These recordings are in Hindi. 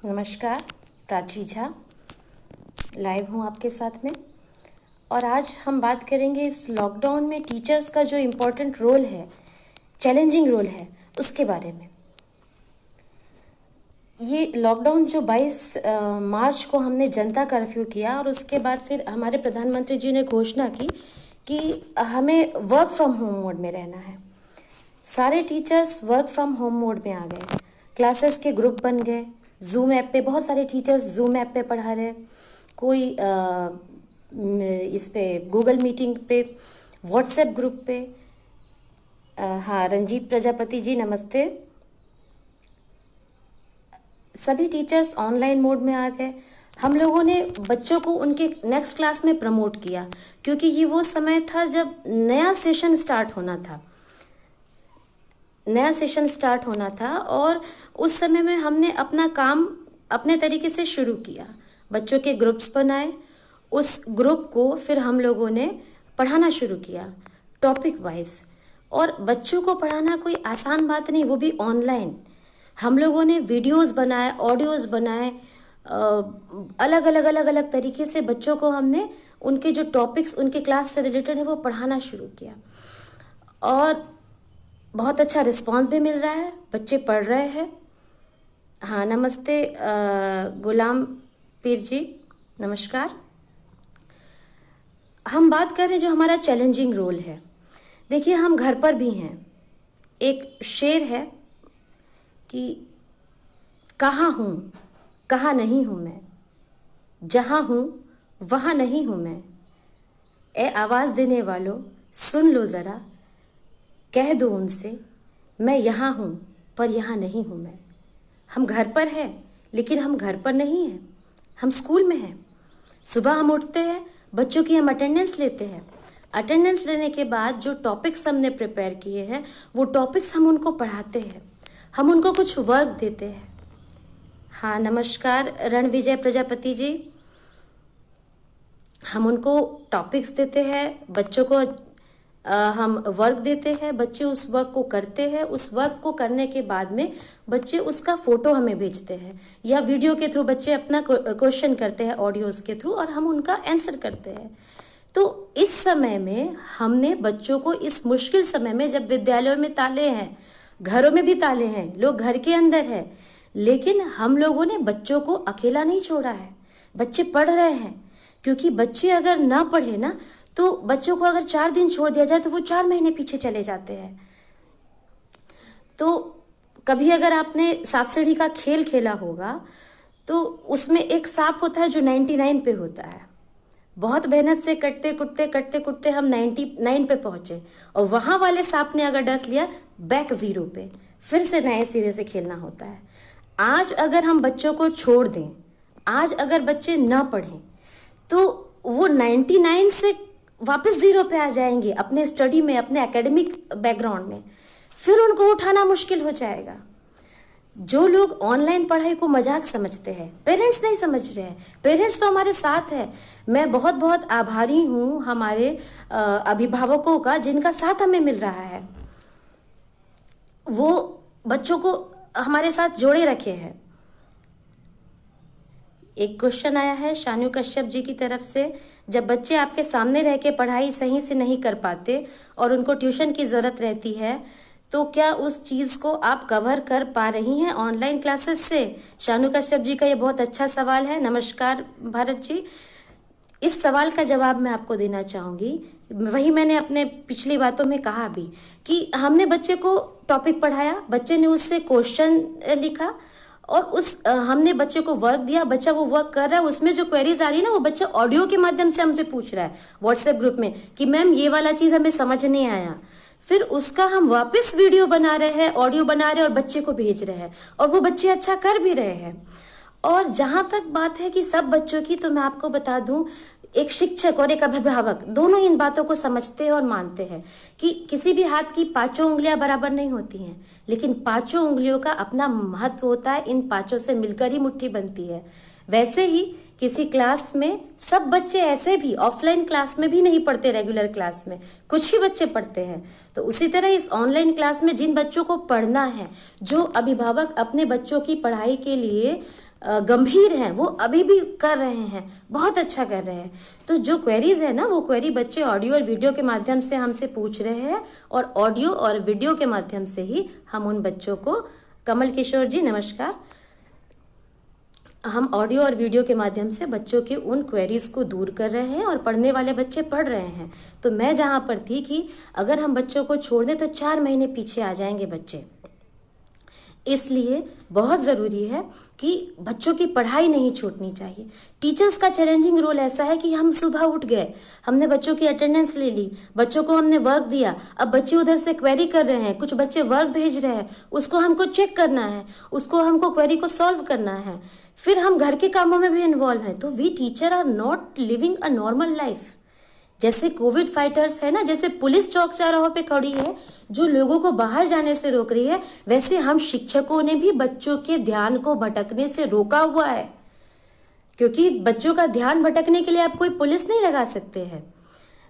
नमस्कार, प्राची झा लाइव हूँ आपके साथ में। और आज हम बात करेंगे इस लॉकडाउन में टीचर्स का जो इम्पोर्टेंट रोल है, चैलेंजिंग रोल है, उसके बारे में। ये लॉकडाउन जो 22 मार्च को हमने जनता कर्फ्यू किया और उसके बाद फिर हमारे प्रधानमंत्री जी ने घोषणा की कि हमें वर्क फ्रॉम होम मोड में रहना है। सारे teachers work from home mode में आ गए, क्लासेस के ग्रुप बन गए, जूम ऐप पे बहुत सारे टीचर्स जूम ऐप पे पढ़ा रहे, कोई इस पे गूगल मीटिंग पे, व्हाट्सएप ग्रुप पे। हाँ, रंजीत प्रजापति जी नमस्ते। सभी टीचर्स ऑनलाइन मोड में आ गए। हम लोगों ने बच्चों को उनके नेक्स्ट क्लास में प्रमोट किया, क्योंकि ये वो समय था जब नया सेशन स्टार्ट होना था और उस समय में हमने अपना काम अपने तरीके से शुरू किया। बच्चों के ग्रुप्स बनाए, उस ग्रुप को फिर हम लोगों ने पढ़ाना शुरू किया टॉपिक वाइज। और बच्चों को पढ़ाना कोई आसान बात नहीं, वो भी ऑनलाइन। हम लोगों ने वीडियोस बनाए, ऑडियोज बनाए, अलग अलग तरीके से बच्चों को हमने उनके जो टॉपिक्स उनके क्लास से रिलेटेड है वो पढ़ाना शुरू किया। और बहुत अच्छा रिस्पांस भी मिल रहा है, बच्चे पढ़ रहे हैं। हाँ नमस्ते गुलाम पीर जी, नमस्कार। हम बात कर रहे हैं जो हमारा चैलेंजिंग रोल है। देखिए, हम घर पर भी हैं। एक शेर है कि कहाँ हूँ कहाँ नहीं हूँ मैं, जहाँ हूँ वहाँ नहीं हूँ मैं। ए आवाज़ देने वालों सुन लो ज़रा, कह दो उनसे मैं यहाँ हूँ पर यहाँ नहीं हूँ मैं। हम घर पर हैं लेकिन हम घर पर नहीं हैं, हम स्कूल में हैं। सुबह हम उठते हैं, बच्चों की हम अटेंडेंस लेते हैं। अटेंडेंस लेने के बाद जो टॉपिक्स हमने प्रिपेयर किए हैं वो टॉपिक्स हम उनको पढ़ाते हैं, हम उनको कुछ वर्क देते हैं। हाँ नमस्कार रणविजय प्रजापति जी। हम उनको टॉपिक्स देते हैं, बच्चों को हम वर्क देते हैं, बच्चे उस वर्क को करते हैं। उस वर्क को करने के बाद में बच्चे उसका फोटो हमें भेजते हैं या वीडियो के थ्रू बच्चे अपना क्वेश्चन करते हैं ऑडियोज के थ्रू और हम उनका आंसर करते हैं। तो इस समय में हमने बच्चों को इस मुश्किल समय में, जब विद्यालयों में ताले हैं, घरों में भी ताले हैं, लोग घर के अंदर है, लेकिन हम लोगों ने बच्चों को अकेला नहीं छोड़ा है। बच्चे पढ़ रहे हैं, क्योंकि बच्चे अगर ना पढ़े ना तो बच्चों को अगर 4 दिन छोड़ दिया जाए तो वो 4 महीने पीछे चले जाते हैं। तो कभी अगर आपने सांप सीढ़ी का खेल खेला होगा तो उसमें एक सांप होता है जो 99 पे होता है। बहुत मेहनत से कटते कुटते हम 99 पे पहुंचे और वहां वाले सांप ने अगर डस लिया बैक 0 पे, फिर से नए सिरे से खेलना होता है। आज अगर हम बच्चों को छोड़ दें, आज अगर बच्चे ना पढ़ें तो वो 99 से वापस 0 पे आ जाएंगे अपने स्टडी में, अपने एकेडमिक बैकग्राउंड में। फिर उनको उठाना मुश्किल हो जाएगा। जो लोग ऑनलाइन पढ़ाई को मजाक समझते हैं, पेरेंट्स नहीं समझ रहे हैं। पेरेंट्स तो हमारे साथ है। मैं बहुत बहुत आभारी हूँ हमारे अभिभावकों का, जिनका साथ हमें मिल रहा है। वो बच्चों को हमारे साथ जोड़े रखे हैं। एक क्वेश्चन आया है शानू कश्यप जी की तरफ से, जब बच्चे आपके सामने रह के पढ़ाई सही से नहीं कर पाते और उनको ट्यूशन की ज़रूरत रहती है, तो क्या उस चीज़ को आप कवर कर पा रही हैं ऑनलाइन क्लासेस से? शानू कश्यप जी का ये बहुत अच्छा सवाल है। नमस्कार भारत जी। इस सवाल का जवाब मैं आपको देना चाहूँगी। वही मैंने अपने पिछली बातों में कहा भी कि हमने बच्चे को टॉपिक पढ़ाया, बच्चे ने उससे क्वेश्चन लिखा और हमने बच्चे को वर्क दिया। बच्चा वो वर्क कर रहा है, उसमें जो क्वेरीज आ रही है ना, वो बच्चा ऑडियो के माध्यम से हमसे पूछ रहा है व्हाट्सएप ग्रुप में कि मैम ये वाला चीज हमें समझ नहीं आया। फिर उसका हम वापस वीडियो बना रहे हैं, ऑडियो बना रहे हैं और बच्चे को भेज रहे हैं और वो बच्चे अच्छा कर भी रहे हैं। और जहां तक बात है कि सब बच्चों की, तो मैं आपको बता दूं, एक शिक्षक और एक अभिभावक दोनों इन बातों को समझते हैं और मानते हैं कि किसी भी हाथ की 5 उंगलियां बराबर नहीं होती हैं, लेकिन 5 उंगलियों का अपना महत्व होता है। इन 5 से मिलकर ही मुट्ठी बनती है। वैसे ही किसी क्लास में सब बच्चे ऐसे भी ऑफलाइन क्लास में भी नहीं पढ़ते, रेगुलर क्लास में कुछ ही बच्चे पढ़ते हैं। तो उसी तरह इस ऑनलाइन क्लास में जिन बच्चों को पढ़ना है, जो अभिभावक अपने बच्चों की पढ़ाई के लिए गंभीर हैं वो अभी भी कर रहे हैं, बहुत अच्छा कर रहे हैं। तो जो क्वेरीज है ना, वो क्वेरी बच्चे ऑडियो और वीडियो के माध्यम से हमसे पूछ रहे हैं, और ऑडियो और वीडियो के माध्यम से ही हम उन बच्चों को, कमल किशोर जी नमस्कार, हम ऑडियो और वीडियो के माध्यम से बच्चों की उन क्वेरीज को दूर कर रहे हैं और पढ़ने वाले बच्चे पढ़ रहे हैं। तो मैं जहां पर थी कि अगर हम बच्चों को छोड़ दें तो 4 महीने पीछे आ जाएंगे बच्चे। इसलिए बहुत ज़रूरी है कि बच्चों की पढ़ाई नहीं छूटनी चाहिए। टीचर्स का चैलेंजिंग रोल ऐसा है कि हम सुबह उठ गए, हमने बच्चों की अटेंडेंस ले ली, बच्चों को हमने वर्क दिया, अब बच्चे उधर से क्वेरी कर रहे हैं, कुछ बच्चे वर्क भेज रहे हैं, उसको हमको चेक करना है, उसको हमको क्वेरी को सॉल्व करना है, फिर हम घर के कामों में भी इन्वॉल्व हैं। तो we teacher are not living a normal life. जैसे कोविड फाइटर्स है ना, जैसे पुलिस चौक चौराहों पे खड़ी है जो लोगों को बाहर जाने से रोक रही है, वैसे हम शिक्षकों ने भी बच्चों के ध्यान को भटकने से रोका हुआ है। क्योंकि बच्चों का ध्यान भटकने के लिए आप कोई पुलिस नहीं लगा सकते हैं।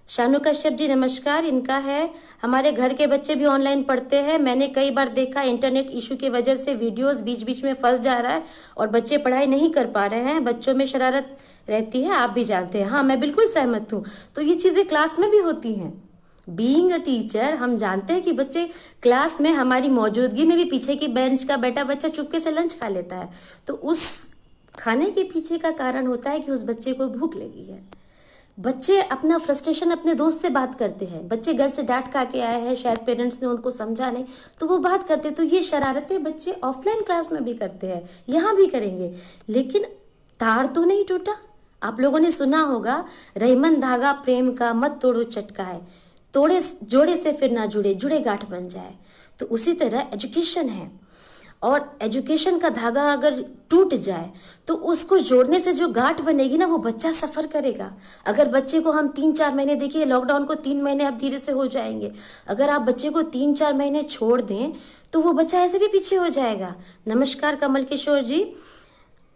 शानू कश्यप जी नमस्कार, इनका है हमारे घर के बच्चे भी ऑनलाइन पढ़ते हैं, मैंने कई बार देखा इंटरनेट इशू की वजह से वीडियोस बीच बीच में फंस जा रहा है और बच्चे पढ़ाई नहीं कर पा रहे हैं, बच्चों में शरारत रहती है, आप भी जानते हैं। हाँ, मैं बिल्कुल सहमत हूँ। तो ये चीजें क्लास में भी होती हैं। बीइंग अ टीचर हम जानते हैं कि बच्चे क्लास में हमारी मौजूदगी में भी पीछे की बेंच का बैठा बच्चा चुपके से लंच खा लेता है, तो उस खाने के पीछे का कारण होता है कि उस बच्चे को भूख लगी है। बच्चे अपना फ्रस्ट्रेशन अपने दोस्त से बात करते हैं, बच्चे घर से डांट खा के आए हैं, शायद पेरेंट्स ने उनको समझा नहीं तो वो बात करते। तो ये शरारतें बच्चे ऑफलाइन क्लास में भी करते हैं, यहाँ भी करेंगे। लेकिन तार तो नहीं टूटा। आप लोगों ने सुना होगा, रहीमन धागा प्रेम का मत तोड़ो चटका है, तोड़े जोड़े से फिर ना जुड़े, जुड़े गांठ बन जाए। तो उसी तरह एजुकेशन है, और एजुकेशन का धागा अगर टूट जाए तो उसको जोड़ने से जो गांठ बनेगी ना, वो बच्चा सफर करेगा। अगर बच्चे को हम 3-4 महीने, देखिए लॉकडाउन को 3 महीने अब धीरे से हो जाएंगे, अगर आप बच्चे को 3-4 महीने छोड़ दें तो वो बच्चा ऐसे भी पीछे हो जाएगा। नमस्कार कमल किशोर जी,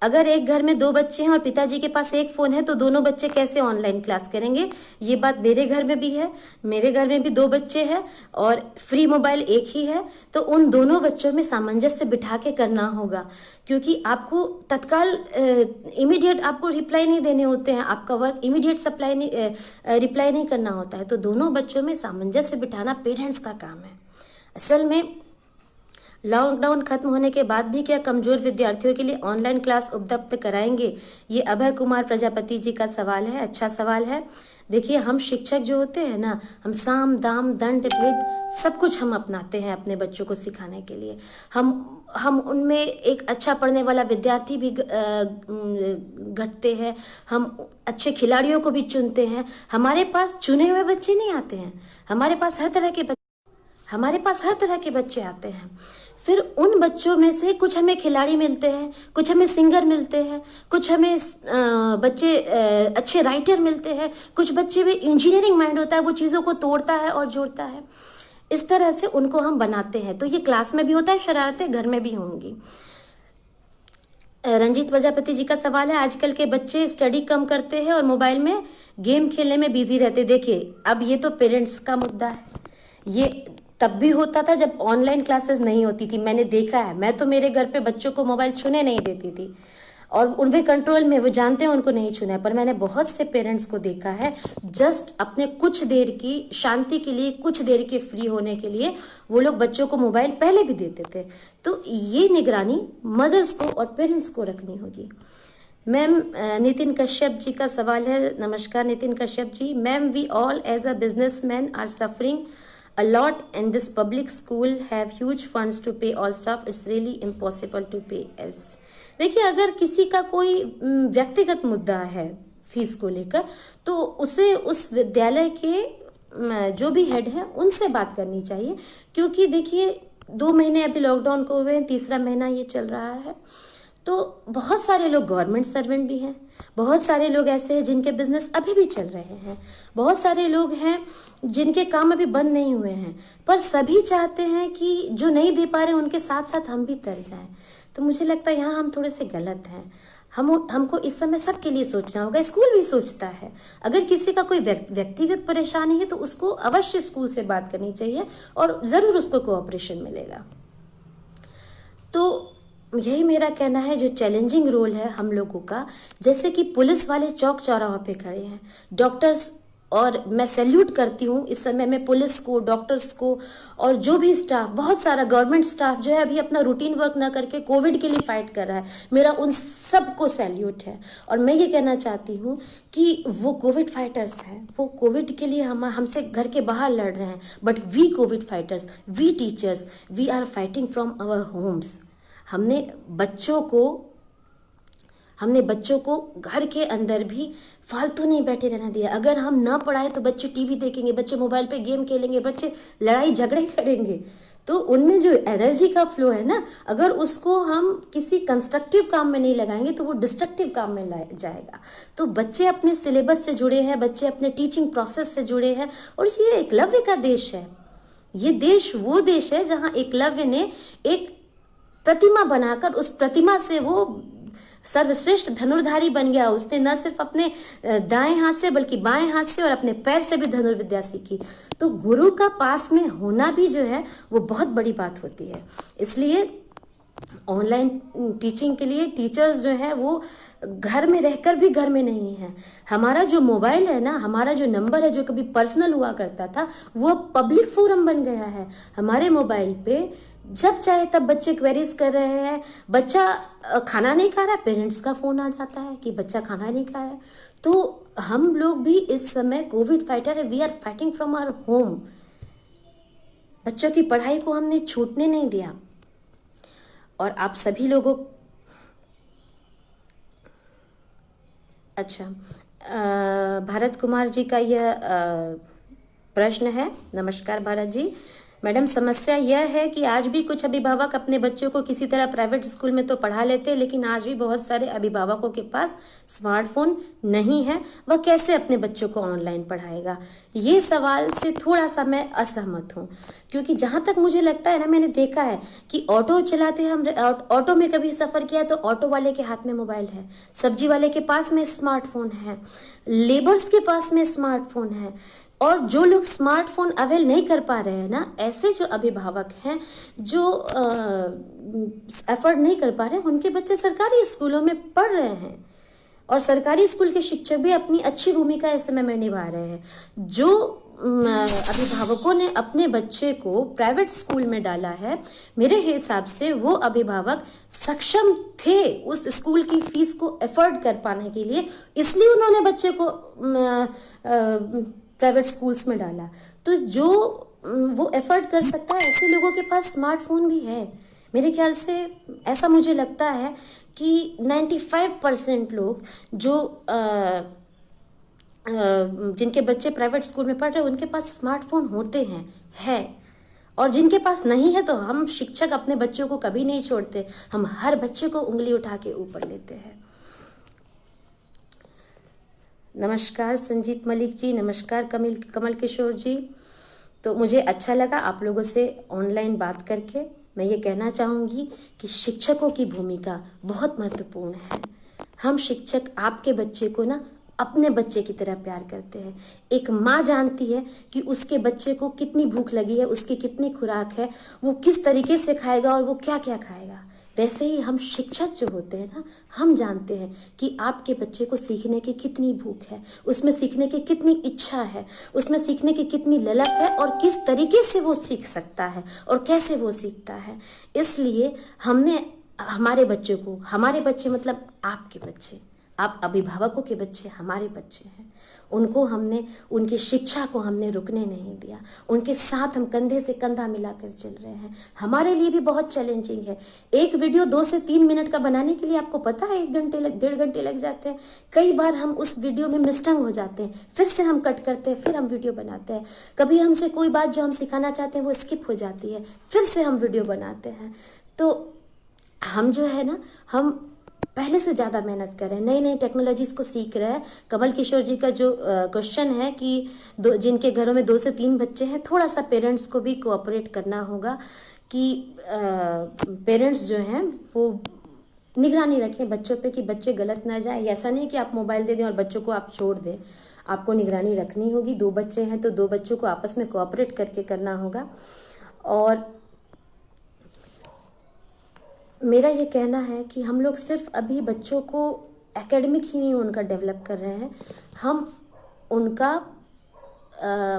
अगर एक घर में 2 बच्चे हैं और पिताजी के पास एक फोन है तो दोनों बच्चे कैसे ऑनलाइन क्लास करेंगे? ये बात मेरे घर में भी है, मेरे घर में भी 2 बच्चे हैं और फ्री मोबाइल एक ही है। तो उन दोनों बच्चों में सामंजस्य बिठा के करना होगा, क्योंकि आपको तत्काल इमीडिएट आपको रिप्लाई नहीं देने होते हैं, आपका वर्क इमीडिएट रिप्लाई नहीं करना होता है। तो दोनों बच्चों में सामंजस्य बिठाना पेरेंट्स का काम है। असल में लॉकडाउन खत्म होने के बाद भी क्या कमजोर विद्यार्थियों के लिए ऑनलाइन क्लास उपलब्ध कराएंगे? ये अभय कुमार प्रजापति जी का सवाल है, अच्छा सवाल है। देखिए, हम शिक्षक जो होते हैं ना, हम साम दाम दंड भेद सब कुछ हम अपनाते हैं अपने बच्चों को सिखाने के लिए। हम उनमें एक अच्छा पढ़ने वाला विद्यार्थी भी घटते हैं, हम अच्छे खिलाड़ियों को भी चुनते हैं। हमारे पास चुने हुए बच्चे नहीं आते हैं, हमारे पास हर तरह के बच्चे आते हैं। फिर उन बच्चों में से कुछ हमें खिलाड़ी मिलते हैं, कुछ हमें सिंगर मिलते हैं, कुछ हमें बच्चे अच्छे राइटर मिलते हैं, कुछ बच्चे में इंजीनियरिंग माइंड होता है, वो चीज़ों को तोड़ता है और जोड़ता है। इस तरह से उनको हम बनाते हैं। तो ये क्लास में भी होता है, शरारतें घर में भी होंगी। रंजीत प्रजापति जी का सवाल है, आजकल के बच्चे स्टडी कम करते हैं और मोबाइल में गेम खेलने में बिजी रहते। देखिए, अब ये तो पेरेंट्स का मुद्दा है। ये तब भी होता था जब ऑनलाइन क्लासेस नहीं होती थी, मैंने देखा है। मैं तो मेरे घर पे बच्चों को मोबाइल छूने नहीं देती थी और उनके कंट्रोल में, वो जानते हैं उनको नहीं छूना है। पर मैंने बहुत से पेरेंट्स को देखा है, जस्ट अपने कुछ देर की शांति के लिए, कुछ देर के फ्री होने के लिए वो लोग बच्चों को मोबाइल पहले भी देते थे। तो ये निगरानी मदर्स को और पेरेंट्स को रखनी होगी। मैम, नितिन कश्यप जी का सवाल है, नमस्कार Nitin Kashyap ji. Ma'am, we all as a businessman are suffering a lot in this public school have huge funds to pay all staff, it's really impossible to pay as। देखिए, अगर किसी का कोई व्यक्तिगत मुद्दा है फीस को लेकर, तो उसे उस विद्यालय के जो भी हेड हैं उनसे बात करनी चाहिए। क्योंकि देखिए, 2 महीने अभी लॉकडाउन को हुए हैं, 3रा महीना ये चल रहा है। तो बहुत सारे लोग गवर्नमेंट सर्वेंट भी हैं, बहुत सारे लोग ऐसे हैं जिनके बिजनेस अभी भी चल रहे हैं, बहुत सारे लोग हैं जिनके काम अभी बंद नहीं हुए हैं, पर सभी चाहते हैं कि जो नहीं दे पा रहे उनके साथ साथ हम भी तर जाएं। तो मुझे लगता है यहाँ हम थोड़े से गलत हैं। हमको इस समय सबके लिए सोचना होगा। स्कूल भी सोचता है, अगर किसी का कोई व्यक्तिगत परेशानी है तो उसको अवश्य स्कूल से बात करनी चाहिए और जरूर उसको कोऑपरेशन मिलेगा। तो यही मेरा कहना है, जो चैलेंजिंग रोल है हम लोगों का, जैसे कि पुलिस वाले चौक चौराहों पे खड़े हैं, डॉक्टर्स, और मैं सैल्यूट करती हूँ इस समय में पुलिस को, डॉक्टर्स को, और जो भी स्टाफ, बहुत सारा गवर्नमेंट स्टाफ जो है अभी अपना रूटीन वर्क ना करके कोविड के लिए फाइट कर रहा है, मेरा उन सबको सैल्यूट है। और मैं ये कहना चाहती हूँ कि वो कोविड फाइटर्स हैं, वो कोविड के लिए हमसे घर के बाहर लड़ रहे हैं, but we covid fighters, we teachers, we are fighting from our homes. हमने बच्चों को घर के अंदर भी फालतू नहीं बैठे रहना दिया। अगर हम ना पढ़ाए तो बच्चे टीवी देखेंगे, बच्चे मोबाइल पे गेम खेलेंगे, बच्चे लड़ाई झगड़े करेंगे, तो उनमें जो एनर्जी का फ्लो है ना, अगर उसको हम किसी कंस्ट्रक्टिव काम में नहीं लगाएंगे तो वो डिस्ट्रक्टिव काम में जाएगा। तो बच्चे अपने सिलेबस से जुड़े हैं, बच्चे अपने टीचिंग प्रोसेस से जुड़े हैं, और ये एकलव्य का देश है। ये देश वो देश है जहाँ एकलव्य ने एक प्रतिमा बनाकर, उस प्रतिमा से वो सर्वश्रेष्ठ धनुर्धारी बन गया। उसने न सिर्फ अपने दाएं हाथ से बल्कि बाएं हाथ से और अपने पैर से भी धनुर्विद्या सीखी। तो गुरु का पास में होना भी जो है वो बहुत बड़ी बात होती है। इसलिए ऑनलाइन टीचिंग के लिए टीचर्स जो है वो घर में रहकर भी घर में नहीं है। हमारा जो मोबाइल है ना, हमारा जो नंबर है जो कभी पर्सनल हुआ करता था, वो पब्लिक फोरम बन गया है। हमारे मोबाइल पे जब चाहे तब बच्चे क्वेरीज कर रहे हैं। बच्चा खाना नहीं खा रहा है, पेरेंट्स का फोन आ जाता है कि बच्चा खाना नहीं खाया है। तो हम लोग भी इस समय कोविड फाइटर है, we are fighting from our home. बच्चों की पढ़ाई को हमने छूटने नहीं दिया। और आप सभी लोगों, अच्छा, भारत कुमार जी का यह प्रश्न है। नमस्कार भारत जी। मैडम, समस्या यह है कि आज भी कुछ अभिभावक अपने बच्चों को किसी तरह प्राइवेट स्कूल में तो पढ़ा लेते हैं, लेकिन आज भी बहुत सारे अभिभावकों के पास स्मार्टफोन नहीं है। वह कैसे अपने बच्चों को ऑनलाइन पढ़ाएगा? ये सवाल से थोड़ा सा मैं असहमत हूँ, क्योंकि जहाँ तक मुझे लगता है ना, मैंने देखा है कि ऑटो चलाते हैं, हम ऑटो में कभी सफ़र किया तो ऑटो वाले के हाथ में मोबाइल है, सब्जी वाले के पास में स्मार्टफोन है, लेबर्स के पास में स्मार्टफोन है। और जो लोग स्मार्टफोन अवेल नहीं कर पा रहे हैं ना, ऐसे जो अभिभावक हैं जो एफर्ट नहीं कर पा रहे हैं, उनके बच्चे सरकारी स्कूलों में पढ़ रहे हैं, और सरकारी स्कूल के शिक्षक भी अपनी अच्छी भूमिका इस समय में निभा रहे हैं। जो अभिभावकों ने अपने बच्चे को प्राइवेट स्कूल में डाला है, मेरे हिसाब से वो अभिभावक सक्षम थे उस स्कूल की फीस को एफोर्ड कर पाने के लिए, इसलिए उन्होंने बच्चे को प्राइवेट स्कूल्स में डाला। तो जो वो एफर्ट कर सकता है, ऐसे लोगों के पास स्मार्टफोन भी है। मेरे ख्याल से ऐसा मुझे लगता है कि 95% लोग जो जिनके बच्चे प्राइवेट स्कूल में पढ़ रहे हैं, उनके पास स्मार्टफोन होते हैं। और जिनके पास नहीं है, तो हम शिक्षक अपने बच्चों को कभी नहीं छोड़ते, हम हर बच्चे को उंगली उठा के ऊपर लेते हैं। नमस्कार संजीत मलिक जी, नमस्कार कमल किशोर जी। तो मुझे अच्छा लगा आप लोगों से ऑनलाइन बात करके। मैं ये कहना चाहूँगी कि शिक्षकों की भूमिका बहुत महत्वपूर्ण है। हम शिक्षक आपके बच्चे को ना अपने बच्चे की तरह प्यार करते हैं। एक माँ जानती है कि उसके बच्चे को कितनी भूख लगी है, उसकी कितनी खुराक है, वो किस तरीके से खाएगा और वो क्या क्या खाएगा। वैसे ही हम शिक्षक जो होते हैं ना, हम जानते हैं कि आपके बच्चे को सीखने की कितनी भूख है, उसमें सीखने की कितनी इच्छा है, उसमें सीखने की कितनी ललक है, और किस तरीके से वो सीख सकता है और कैसे वो सीखता है। इसलिए हमने हमारे बच्चों को, हमारे बच्चे मतलब आपके बच्चे, आप अभिभावकों के बच्चे हमारे बच्चे हैं, उनको हमने, उनकी शिक्षा को हमने रुकने नहीं दिया। उनके साथ हम कंधे से कंधा मिलाकर चल रहे हैं। हमारे लिए भी बहुत चैलेंजिंग है। एक वीडियो 2 से 3 मिनट का बनाने के लिए आपको पता है 1 घंटे 1.5 घंटे लग जाते हैं। कई बार हम उस वीडियो में मिस्टंग हो जाते हैं, फिर से हम कट करते हैं, फिर हम वीडियो बनाते हैं। कभी हमसे कोई बात जो हम सिखाना चाहते हैं वो स्किप हो जाती है, फिर से हम वीडियो बनाते हैं। तो हम जो है ना, हम पहले से ज़्यादा मेहनत कर रहे हैं, नई नई टेक्नोलॉजीज़ को सीख रहे हैं। कमल किशोर जी का जो क्वेश्चन है कि जिनके घरों में 2 से 3 बच्चे हैं, थोड़ा सा पेरेंट्स को भी कोऑपरेट करना होगा कि पेरेंट्स जो हैं वो निगरानी रखें बच्चों पे कि बच्चे गलत ना जाए। ऐसा नहीं कि आप मोबाइल दे दें और बच्चों को आप छोड़ दें, आपको निगरानी रखनी होगी। 2 बच्चे हैं तो 2 बच्चों को आपस में कोऑपरेट करके करना होगा। और मेरा ये कहना है कि हम लोग सिर्फ अभी बच्चों को एकेडमिक ही नहीं उनका डेवलप कर रहे हैं, हम उनका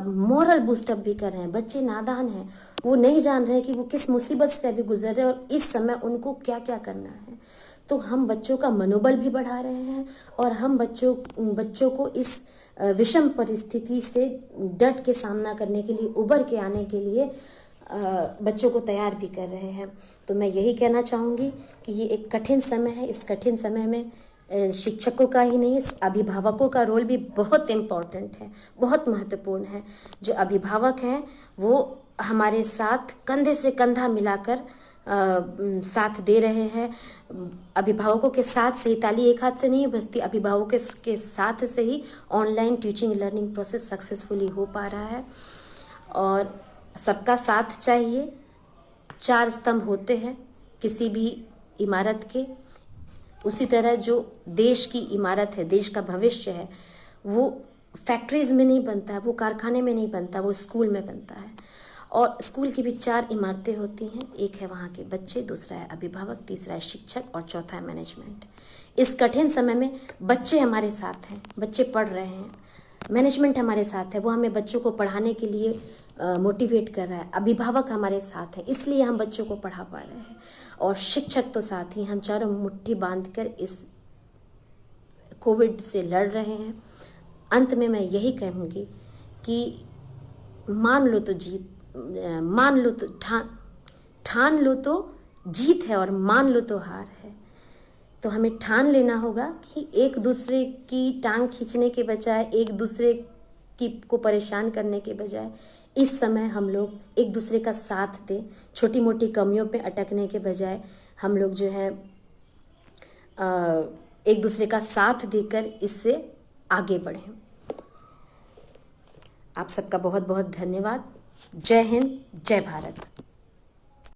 मोरल बूस्टअप भी कर रहे हैं। बच्चे नादान हैं, वो नहीं जान रहे हैं कि वो किस मुसीबत से अभी गुजर रहे हैं और इस समय उनको क्या क्या करना है। तो हम बच्चों का मनोबल भी बढ़ा रहे हैं और हम बच्चों को इस विषम परिस्थिति से डट के सामना करने के लिए, उबर के आने के लिए बच्चों को तैयार भी कर रहे हैं। तो मैं यही कहना चाहूँगी कि ये एक कठिन समय है। इस कठिन समय में शिक्षकों का ही नहीं, अभिभावकों का रोल भी बहुत इम्पोर्टेंट है, बहुत महत्वपूर्ण है। जो अभिभावक हैं वो हमारे साथ कंधे से कंधा मिलाकर साथ दे रहे हैं। अभिभावकों के साथ से ही ताली एक हाथ से नहीं बजती, अभिभावकों के साथ से ही online teaching learning process successfully हो पा रहा है। और सबका साथ चाहिए। 4 स्तंभ होते हैं किसी भी इमारत के, उसी तरह जो देश की इमारत है, देश का भविष्य है, वो फैक्ट्रीज में नहीं बनता है, वो कारखाने में नहीं बनता, वो स्कूल में बनता है। और स्कूल की भी 4 इमारतें होती हैं। एक है वहाँ के बच्चे, दूसरा है अभिभावक, तीसरा है शिक्षक और चौथा है मैनेजमेंट। इस कठिन समय में बच्चे हमारे साथ हैं, बच्चे पढ़ रहे हैं, मैनेजमेंट हमारे साथ है, वो हमें बच्चों को पढ़ाने के लिए मोटिवेट कर रहा है, अभिभावक हमारे साथ हैं, इसलिए हम बच्चों को पढ़ा पा रहे हैं, और शिक्षक तो साथ ही। हम चारों मुट्ठी बांधकर इस कोविड से लड़ रहे हैं। अंत में मैं यही कहूँगी कि मान लो तो ठान लो तो जीत है और मान लो तो हार है। तो हमें ठान लेना होगा कि एक दूसरे की टांग खींचने के बजाय, एक दूसरे को परेशान करने के बजाय इस समय हम लोग एक दूसरे का साथ दें। छोटी मोटी कमियों पे अटकने के बजाय हम लोग जो है एक दूसरे का साथ देकर इससे आगे बढ़ें। आप सबका बहुत बहुत धन्यवाद। जय हिंद, जय भारत।